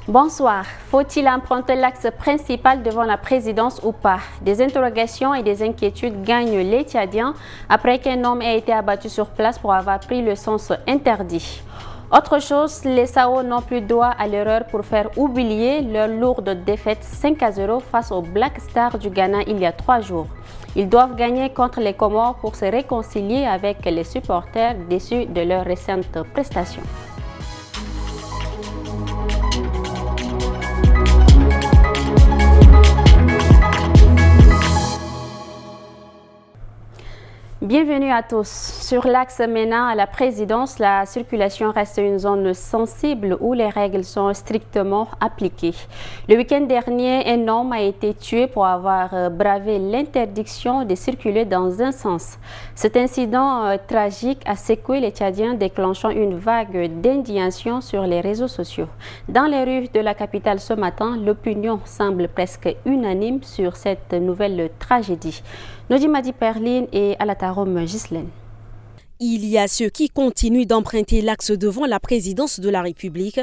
Bonsoir. Faut-il emprunter l'axe principal devant la présidence ou pas? Des interrogations et des inquiétudes gagnent les Tchadiens après qu'un homme ait été abattu sur place pour avoir pris le sens interdit. Autre chose, les Sao n'ont plus droit à l'erreur pour faire oublier leur lourde défaite 5-0 face aux Black Stars du Ghana il y a 3 jours. Ils doivent gagner contre les Comores pour se réconcilier avec les supporters déçus de leur récente prestation. Bienvenue à tous. Sur l'axe menant à la présidence, la circulation reste une zone sensible où les règles sont strictement appliquées. Le week-end dernier, un homme a été tué pour avoir bravé l'interdiction de circuler dans un sens. Cet incident tragique a secoué les Tchadiens, déclenchant une vague d'indignation sur les réseaux sociaux. Dans les rues de la capitale ce matin, l'opinion semble presque unanime sur cette nouvelle tragédie. Nodimadi Perline et Alatarom Ghislaine. Il y a ceux qui continuent d'emprunter l'axe devant la présidence de la République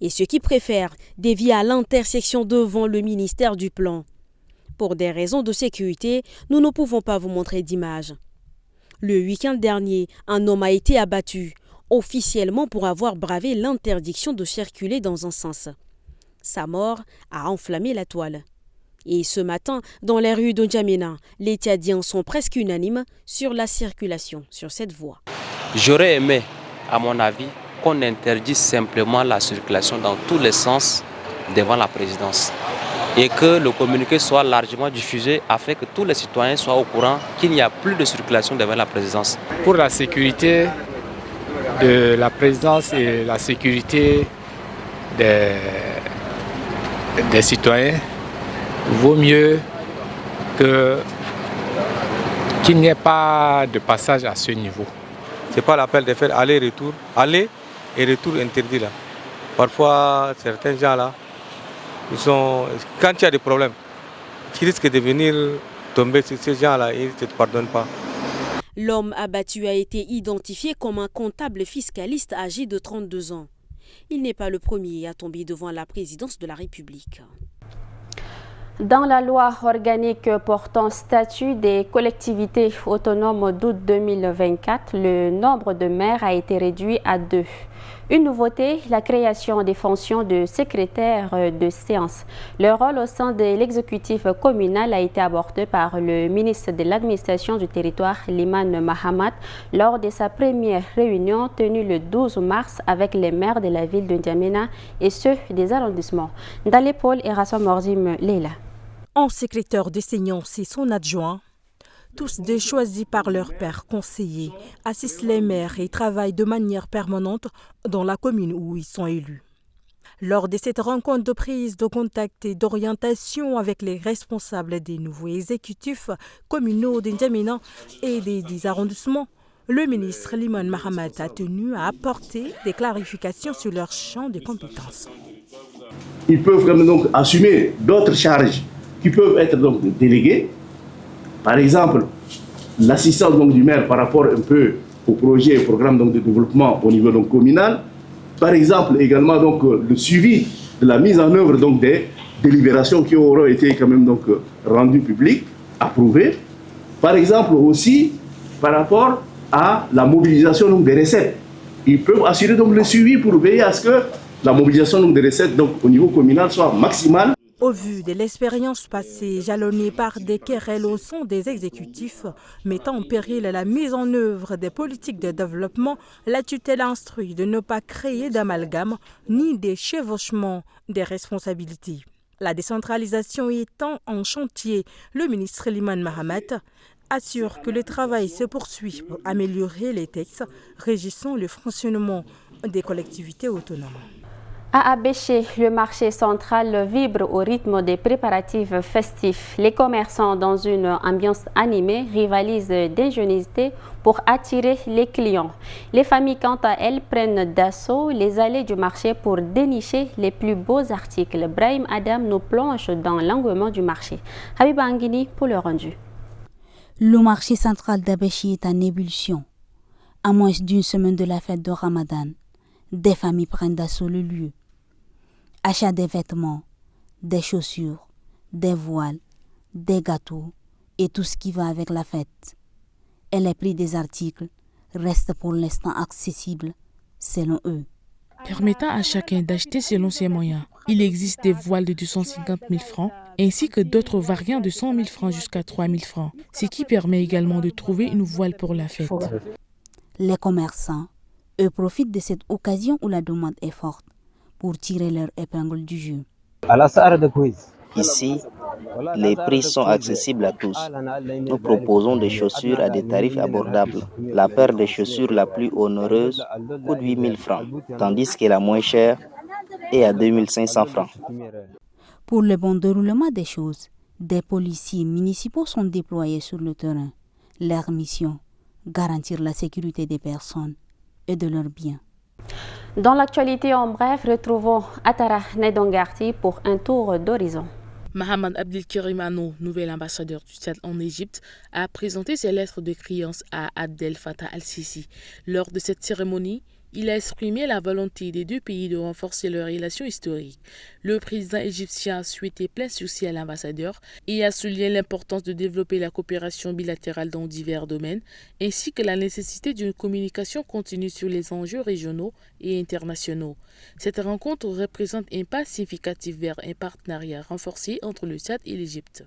et ceux qui préfèrent dévier à l'intersection devant le ministère du Plan. Pour des raisons de sécurité, nous ne pouvons pas vous montrer d'images. Le week-end dernier, un homme a été abattu, officiellement pour avoir bravé l'interdiction de circuler dans un sens. Sa mort a enflammé la toile. Et ce matin, dans les rues de N'Djamena, les Tchadiens sont presque unanimes sur la circulation sur cette voie. J'aurais aimé, à mon avis, qu'on interdise simplement la circulation dans tous les sens devant la présidence et que le communiqué soit largement diffusé afin que tous les citoyens soient au courant qu'il n'y a plus de circulation devant la présidence. Pour la sécurité de la présidence et la sécurité des citoyens, vaut mieux qu'il n'y ait pas de passage à ce niveau. Ce n'est pas la peine de faire aller-retour, aller et retour interdit là. Parfois, certains gens là, quand il y a des problèmes, qui risquent de venir tomber sur ces gens là, ils ne te pardonnent pas. L'homme abattu a été identifié comme un comptable fiscaliste âgé de 32 ans. Il n'est pas le premier à tomber devant la présidence de la République. Dans la loi organique portant statut des collectivités autonomes d'août 2024, le nombre de maires a été réduit à 2. Une nouveauté, la création des fonctions de secrétaire de séance. Le rôle au sein de l'exécutif communal a été abordé par le ministre de l'administration du territoire, Liman Mahamat, lors de sa première réunion tenue le 12 mars avec les maires de la ville de N'Djamena et ceux des arrondissements. Dans l'épaule, Erasson Mordim Leila. En secrétaire de séance et son adjoint, tous deux choisis par leur père conseiller, assistent les maires et travaillent de manière permanente dans la commune où ils sont élus. Lors de cette rencontre de prise de contact et d'orientation avec les responsables des nouveaux exécutifs communaux de N'Djamena et des arrondissements, le ministre Liman Mahamat a tenu à apporter des clarifications sur leur champ de compétences. Ils peuvent vraiment donc assumer d'autres charges qui peuvent être donc délégués. Par exemple, l'assistance du maire par rapport un peu au projet et programme donc, de développement au niveau donc, communal. Par exemple, également donc, le suivi de la mise en œuvre donc, des délibérations qui auront été quand même donc, rendues publiques, approuvées. Par exemple aussi, par rapport à la mobilisation donc, des recettes. Ils peuvent assurer donc, le suivi pour veiller à ce que la mobilisation donc, des recettes donc, au niveau communal soit maximale. Au vu de l'expérience passée, jalonnée par des querelles au sein des exécutifs, mettant en péril la mise en œuvre des politiques de développement, la tutelle instruit de ne pas créer d'amalgame ni des chevauchements des responsabilités. La décentralisation étant en chantier, le ministre Liman Mahamat assure que le travail se poursuit pour améliorer les textes régissant le fonctionnement des collectivités autonomes. À Abéché, le marché central vibre au rythme des préparatifs festifs. Les commerçants, dans une ambiance animée, rivalisent d'ingéniosité pour attirer les clients. Les familles, quant à elles, prennent d'assaut les allées du marché pour dénicher les plus beaux articles. Brahim Adam nous plonge dans l'engouement du marché. Habib Anguini pour le rendu. Le marché central d'Abéché est en ébullition. À moins d'une semaine de la fête de Ramadan, des familles prennent d'assaut le lieu. Achat des vêtements, des chaussures, des voiles, des gâteaux et tout ce qui va avec la fête. Et les prix des articles restent pour l'instant accessibles selon eux. Permettant à chacun d'acheter selon ses moyens. Il existe des voiles de 250 000 francs ainsi que d'autres variants de 100 000 francs jusqu'à 3 000 francs, ce qui permet également de trouver une voile pour la fête. Les commerçants, eux, profitent de cette occasion où la demande est forte pour tirer leur épingle du jeu. Ici, les prix sont accessibles à tous. Nous proposons des chaussures à des tarifs abordables. La paire de chaussures la plus onéreuse coûte 8 000 francs, tandis que la moins chère est à 2 500 francs. Pour le bon déroulement des choses, des policiers municipaux sont déployés sur le terrain. Leur mission, garantir la sécurité des personnes et de leurs biens. Dans l'actualité en bref, retrouvons Attara Nedongarti pour un tour d'horizon. Mohamed Abdelkarim Ano, nouvel ambassadeur du Tchad en Égypte, a présenté ses lettres de créance à Abdel Fattah al-Sisi. Lors de cette cérémonie, il a exprimé la volonté des deux pays de renforcer leurs relations historiques. Le président égyptien a souhaité plein succès à l'ambassadeur et a souligné l'importance de développer la coopération bilatérale dans divers domaines, ainsi que la nécessité d'une communication continue sur les enjeux régionaux et internationaux. Cette rencontre représente un pas significatif vers un partenariat renforcé entre le Tchad et l'Égypte.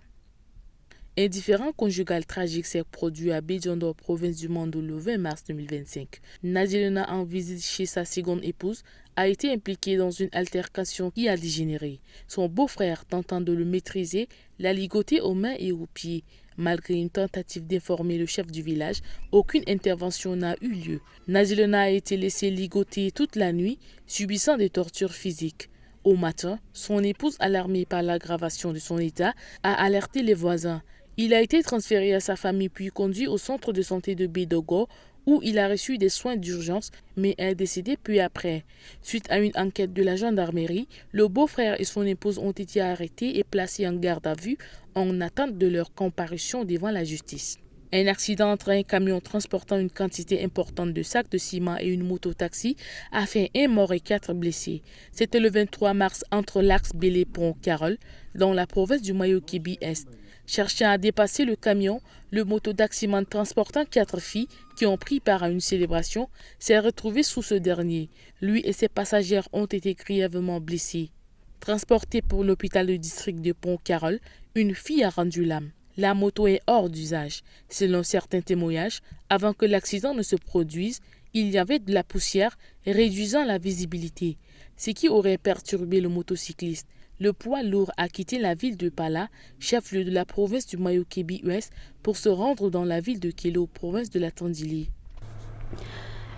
Un différend conjugal tragique s'est produit à Bédiondor, province du Mando, le 20 mars 2025. Nazilena, en visite chez sa seconde épouse, a été impliqué dans une altercation qui a dégénéré. Son beau-frère, tentant de le maîtriser, l'a ligoté aux mains et aux pieds. Malgré une tentative d'informer le chef du village, aucune intervention n'a eu lieu. Nazilena a été laissé ligoter toute la nuit, subissant des tortures physiques. Au matin, son épouse, alarmée par l'aggravation de son état, a alerté les voisins. Il a été transféré à sa famille puis conduit au centre de santé de Bédogo où il a reçu des soins d'urgence mais est décédé peu après. Suite à une enquête de la gendarmerie, le beau-frère et son épouse ont été arrêtés et placés en garde à vue en attente de leur comparution devant la justice. Un accident entre un camion transportant une quantité importante de sacs de ciment et une moto-taxi a fait 1 mort et 4 blessés. C'était le 23 mars entre l'axe Bélé-Pont-Carole dans la province du Mayo-Kébi-Est. Cherchant à dépasser le camion, le moto-taximan transportant 4 filles qui ont pris part à une célébration s'est retrouvé sous ce dernier. Lui et ses passagères ont été grièvement blessés. Transportée pour l'hôpital de district de Pont-Carole, une fille a rendu l'âme. La moto est hors d'usage. Selon certains témoignages, avant que l'accident ne se produise, il y avait de la poussière réduisant la visibilité, ce qui aurait perturbé le motocycliste. Le poids lourd a quitté la ville de Pala, chef-lieu de la province du Mayo-Kébi-Ouest, pour se rendre dans la ville de Kélo, province de la Tandili.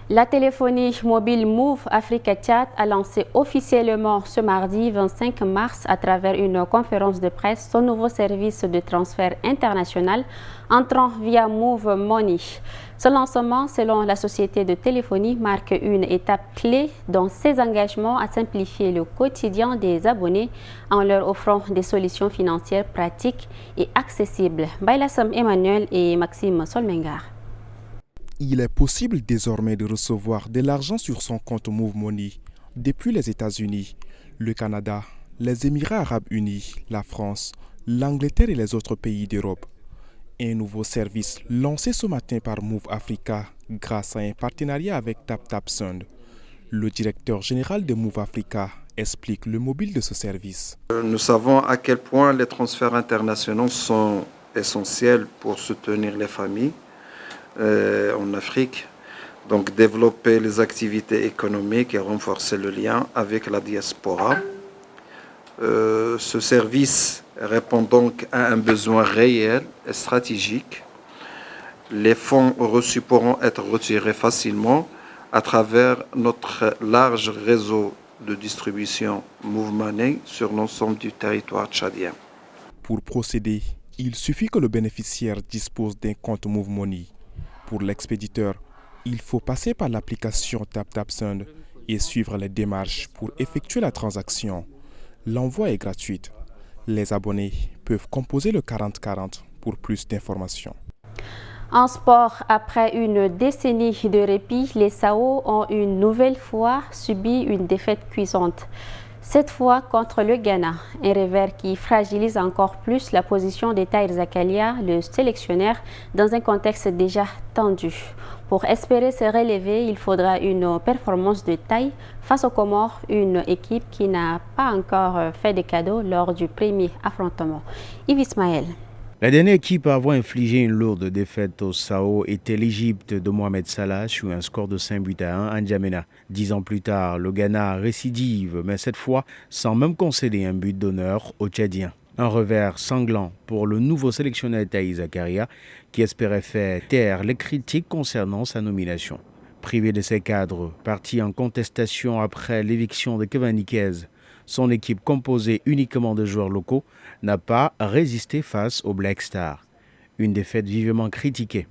La téléphonie mobile Move Africa Tchad a lancé officiellement ce mardi 25 mars à travers une conférence de presse son nouveau service de transfert international entrant via Move Money. Ce lancement, selon la société de téléphonie, marque une étape clé dans ses engagements à simplifier le quotidien des abonnés en leur offrant des solutions financières pratiques et accessibles. Bailassam Emmanuel et Maxime Solmengar. Il est possible désormais de recevoir de l'argent sur son compte Move Money depuis les États-Unis, le Canada, les Émirats arabes unis, la France, l'Angleterre et les autres pays d'Europe. Un nouveau service lancé ce matin par Move Africa grâce à un partenariat avec TapTapSend. Le directeur général de Move Africa explique le mobile de ce service. Nous savons à quel point les transferts internationaux sont essentiels pour soutenir les familles en Afrique, donc développer les activités économiques et renforcer le lien avec la diaspora. Ce service répond donc à un besoin réel et stratégique. Les fonds reçus pourront être retirés facilement à travers notre large réseau de distribution Move Money sur l'ensemble du territoire tchadien. Pour procéder, il suffit que le bénéficiaire dispose d'un compte Move Money. Pour l'expéditeur, il faut passer par l'application TapTapSend et suivre les démarches pour effectuer la transaction. L'envoi est gratuit. Les abonnés peuvent composer le 4040 pour plus d'informations. En sport, après une décennie de répit, les Sao ont une nouvelle fois subi une défaite cuisante. Cette fois contre le Ghana, un revers qui fragilise encore plus la position de Tahir Zakaria, le sélectionneur, dans un contexte déjà tendu. Pour espérer se relever, il faudra une performance de taille face aux Comores, une équipe qui n'a pas encore fait de cadeaux lors du premier affrontement. Yves Ismaël. La dernière équipe à avoir infligé une lourde défaite au Sao était l'Égypte de Mohamed Salah sur un score de 5-1 à N'Djamena. 10 ans plus tard, le Ghana récidive, mais cette fois sans même concéder un but d'honneur aux Tchadiens. Un revers sanglant pour le nouveau sélectionneur Tahir Zakaria qui espérait faire taire les critiques concernant sa nomination. Privé de ses cadres, parti en contestation après l'éviction de Kevin Nikez, son équipe composée uniquement de joueurs locaux n'a pas résisté face aux Black Stars. Une défaite vivement critiquée.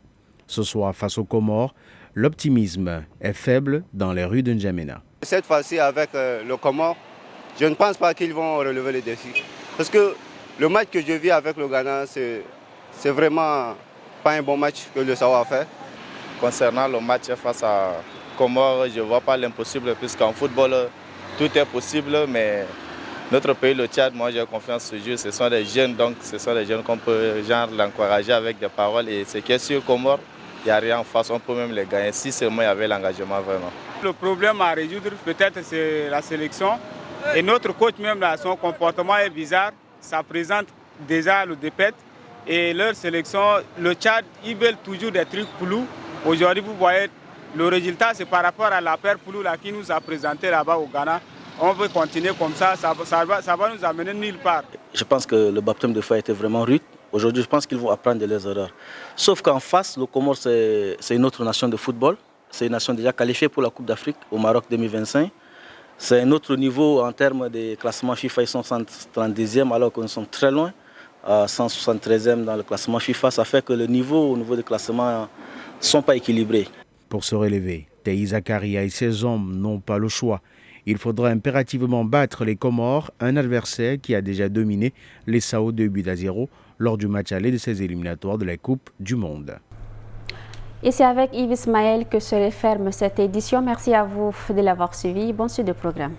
Ce soir, face aux Comores, l'optimisme est faible dans les rues de N'Djamena. Cette fois-ci, avec le Comores, je ne pense pas qu'ils vont relever les défis. Parce que le match que je vis avec le Ghana, c'est vraiment pas un bon match que le Sao a fait. Concernant le match face à Comores, je ne vois pas l'impossible, puisqu'en football, tout est possible, mais notre pays, le Tchad, moi j'ai confiance ce jeu. Ce sont des jeunes, donc ce sont des jeunes qu'on peut l'encourager avec des paroles. Et ce qui est sûr, Comores, il n'y a rien en face, on peut même les gagner si seulement il y avait l'engagement vraiment. Le problème à résoudre, peut-être, c'est la sélection. Et notre coach même, là, son comportement est bizarre. Ça présente déjà le défaite. Et leur sélection, le Tchad, ils veulent toujours des trucs flous. Aujourd'hui, vous voyez, le résultat, c'est par rapport à la paire Poulou là, qui nous a présenté là-bas au Ghana. On veut continuer comme ça va nous amener nulle part. Je pense que le baptême de feu était vraiment rude. Aujourd'hui, je pense qu'ils vont apprendre de leurs erreurs. Sauf qu'en face, le Comores, c'est une autre nation de football. C'est une nation déjà qualifiée pour la Coupe d'Afrique au Maroc 2025. C'est un autre niveau en termes de classement FIFA. Ils sont 132e alors que nous sommes très loin. 173e dans le classement FIFA. Ça fait que le niveau, au niveau du classement, ne sont pas équilibrés. Pour se relever, Tahir Zakaria et ses hommes n'ont pas le choix. Il faudra impérativement battre les Comores, un adversaire qui a déjà dominé les Sao 2-0 lors du match aller de ces éliminatoires de la Coupe du Monde. Et c'est avec Yves Ismaël que se referme cette édition. Merci à vous de l'avoir suivi. Bonne suite de programme.